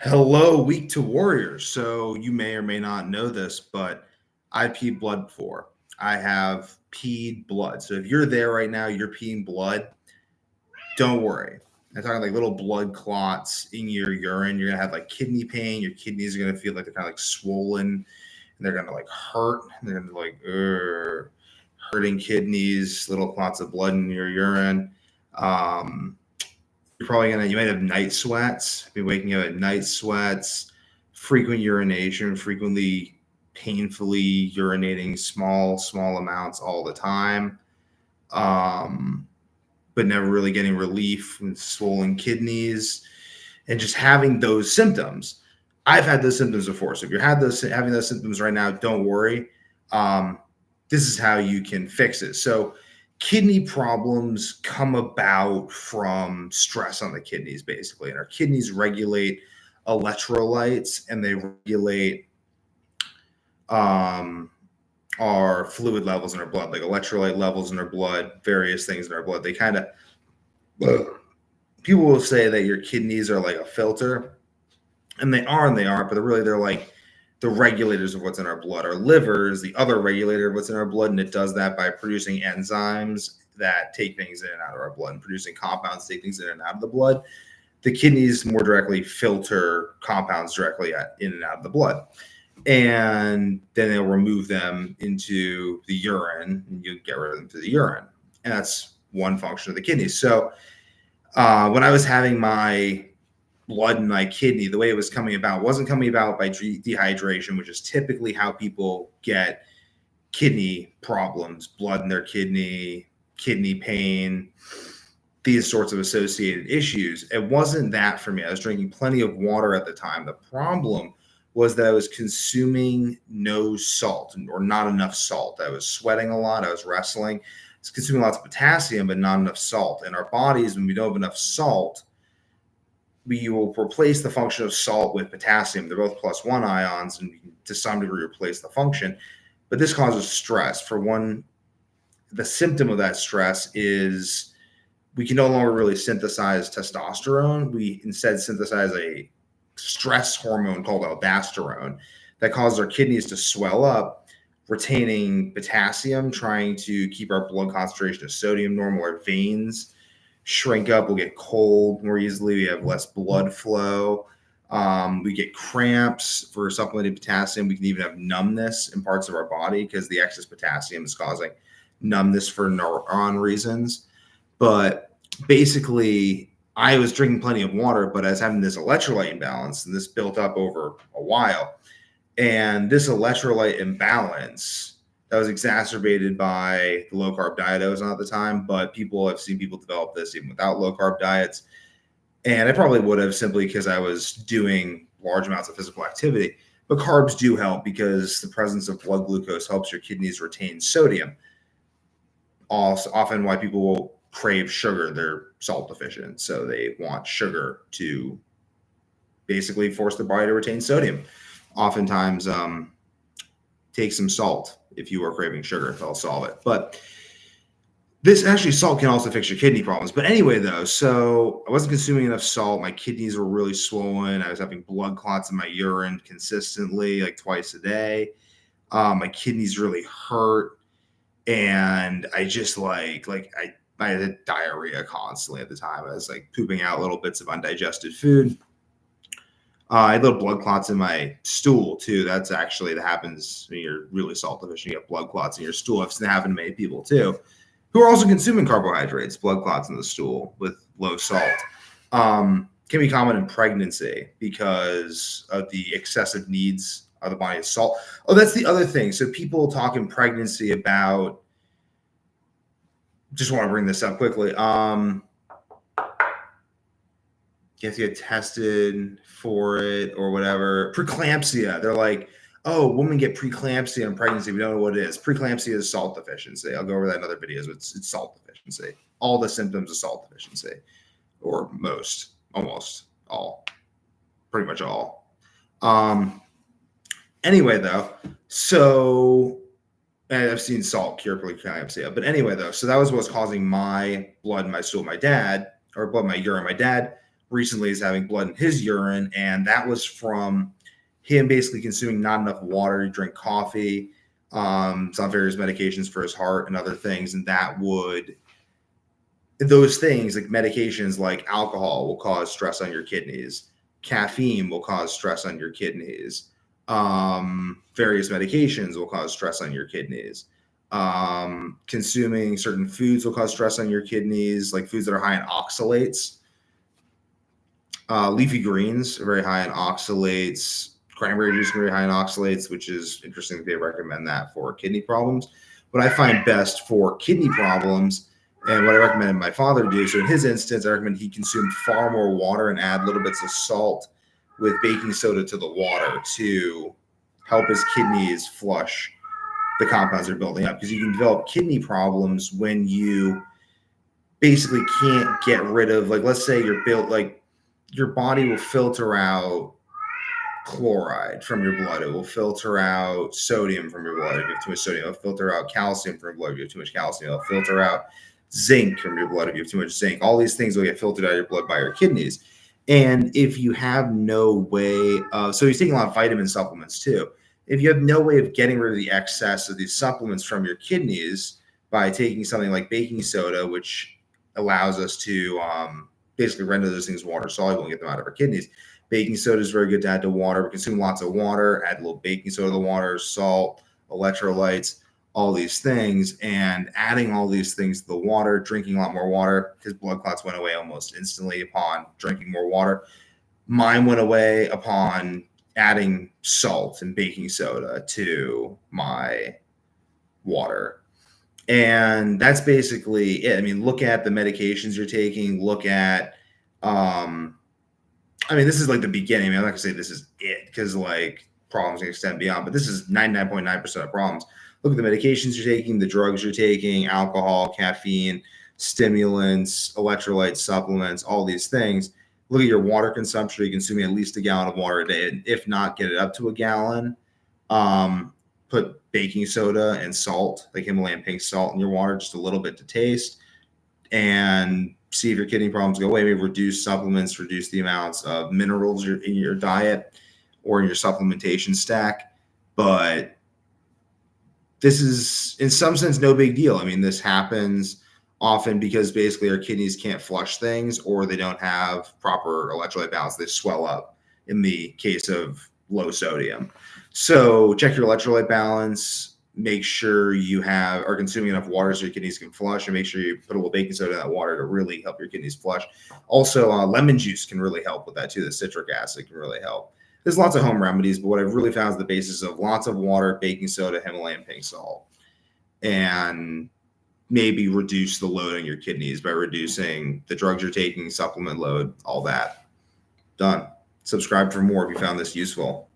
Hello, week to warriors. So you may or may not know this, but I peed blood before. I have peed blood. So if you're there right now, you're peeing blood, don't worry. I'm talking like little blood clots in your urine. You're gonna have like kidney pain. Your kidneys are gonna feel like they're kind of like swollen, and they're gonna like hurt. They're gonna be like hurting kidneys, little clots of blood in your urine. Um, you might have night sweats, be waking up at night sweats, frequent urination, frequently painfully urinating small amounts all the time, um, but never really getting relief from swollen kidneys and just having those symptoms. I've had those symptoms before. So if you're having those symptoms right now, don't worry. Um, this is how you can fix it. So kidney problems come about from stress on the kidneys, basically. And our kidneys regulate electrolytes and they regulate our fluid levels in our blood, like electrolyte levels in our blood, various things in our blood. They kind of, people will say that your kidneys are like a filter, and they are and they aren't, but they're like the regulators of what's in our blood. Our liver is the other regulator of what's in our blood, and it does that by producing enzymes that take things in and out of our blood and producing compounds that take things in and out of the blood. The kidneys more directly filter compounds directly in and out of the blood. And then they'll remove them into the urine, and you get rid of them through the urine. And that's one function of the kidneys. So when I was having my blood in my kidney, the way it was coming about wasn't coming about by dehydration, which is typically how people get kidney problems, blood in their kidney pain, these sorts of associated issues. It wasn't that for me. I was drinking plenty of water at the time. The problem was that I was consuming no salt or not enough salt. I was sweating a lot. I was wrestling. I was consuming lots of potassium, but not enough salt. And our bodies, when we don't have enough salt, we will replace the function of salt with potassium. They're both +1 ions, and we can, to some degree, replace the function. But this causes stress. For one, the symptom of that stress is we can no longer really synthesize testosterone. We instead synthesize a stress hormone called aldosterone that causes our kidneys to swell up, retaining potassium, trying to keep our blood concentration of sodium normal. Our veins shrink up, we'll get cold more easily, we have less blood flow, we get cramps for supplemented potassium. We can even have numbness in parts of our body because the excess potassium is causing numbness for neuron reasons. But basically, I was drinking plenty of water, but I was having this electrolyte imbalance, and this built up over a while. And this electrolyte imbalance that was exacerbated by the low carb diet I was on at the time, but I've seen people develop this even without low carb diets. And I probably would have, simply because I was doing large amounts of physical activity. But carbs do help because the presence of blood glucose helps your kidneys retain sodium. Also, often why people will crave sugar, they're salt deficient. So they want sugar to basically force the body to retain sodium. Oftentimes, take some salt if you are craving sugar, they'll solve it. But this actually, salt can also fix your kidney problems. But anyway, though, so I wasn't consuming enough salt. My kidneys were really swollen. I was having blood clots in my urine consistently, like twice a day. My kidneys really hurt. And I just I had diarrhea constantly at the time. I was like pooping out little bits of undigested food. I had little blood clots in my stool too. That happens when you're really salt deficient. You have blood clots in your stool. I've seen it happen to many people too, who are also consuming carbohydrates. Blood clots in the stool with low salt can be common in pregnancy because of the excessive needs of the body of salt. Oh, that's the other thing. So people talk in pregnancy about. Just want to bring this up quickly. You have to get tested for it or whatever. Preeclampsia. They're like, oh, women get preeclampsia in pregnancy. We don't know what it is. Preeclampsia is salt deficiency. I'll go over that in other videos. It's salt deficiency. All the symptoms of salt deficiency, or almost all, pretty much all. Anyway, though, so I've seen salt cure preeclampsia. But anyway, though, so that was what's causing my blood in my stool. My dad, or blood in my urine. My dad recently is having blood in his urine, and that was from him basically consuming not enough water. He drank coffee, some various medications for his heart and other things, and those things like medications like alcohol will cause stress on your kidneys. Caffeine will cause stress on your kidneys. Various medications will cause stress on your kidneys. Consuming certain foods will cause stress on your kidneys, like foods that are high in oxalates. Leafy greens are very high in oxalates. Cranberry juice is very high in oxalates, which is interesting that they recommend that for kidney problems. What I find best for kidney problems and what I recommended my father do, so in his instance, I recommend he consume far more water and add little bits of salt with baking soda to the water to help his kidneys flush the compounds they're building up. Because you can develop kidney problems when you basically can't get rid of, like, let's say you're built, like, your body will filter out chloride from your blood. It will filter out sodium from your blood if you have too much sodium. It'll filter out calcium from your blood if you have too much calcium. It'll filter out zinc from your blood if you have too much zinc. All these things will get filtered out of your blood by your kidneys. And if you have no way of, so he's taking a lot of vitamin supplements too. If you have no way of getting rid of the excess of these supplements from your kidneys by taking something like baking soda, which allows us to basically render those things water soluble and get them out of our kidneys. Baking soda is very good to add to water. We consume lots of water, add a little baking soda to the water, salt, electrolytes, all these things. And adding all these things to the water, drinking a lot more water, his blood clots went away almost instantly upon drinking more water. Mine went away upon adding salt and baking soda to my water. And that's basically it. I mean, look at the medications you're taking, look at, this is like the beginning. I mean, I'm not gonna say this is it because like problems can extend beyond, but this is 99.9% of problems. Look at the medications you're taking, the drugs you're taking, alcohol, caffeine, stimulants, electrolytes, supplements, all these things. Look at your water consumption. You're consuming at least a gallon of water a day. And if not, get it up to a gallon. Put baking soda and salt, like Himalayan pink salt, in your water, just a little bit to taste, and see if your kidney problems go away. Maybe reduce supplements, reduce the amounts of minerals in your diet or in your supplementation stack. But this is, in some sense, no big deal. I mean, this happens often because basically our kidneys can't flush things or they don't have proper electrolyte balance. They swell up in the case of low sodium. So check your electrolyte balance, make sure you are consuming enough water so your kidneys can flush, and make sure you put a little baking soda in that water to really help your kidneys flush. Also, lemon juice can really help with that too. The citric acid can really help. There's lots of home remedies, but what I've really found is the basis of lots of water, baking soda, Himalayan pink salt, and maybe reduce the load on your kidneys by reducing the drugs you're taking, supplement load, all that. Done. Subscribe for more if you found this useful.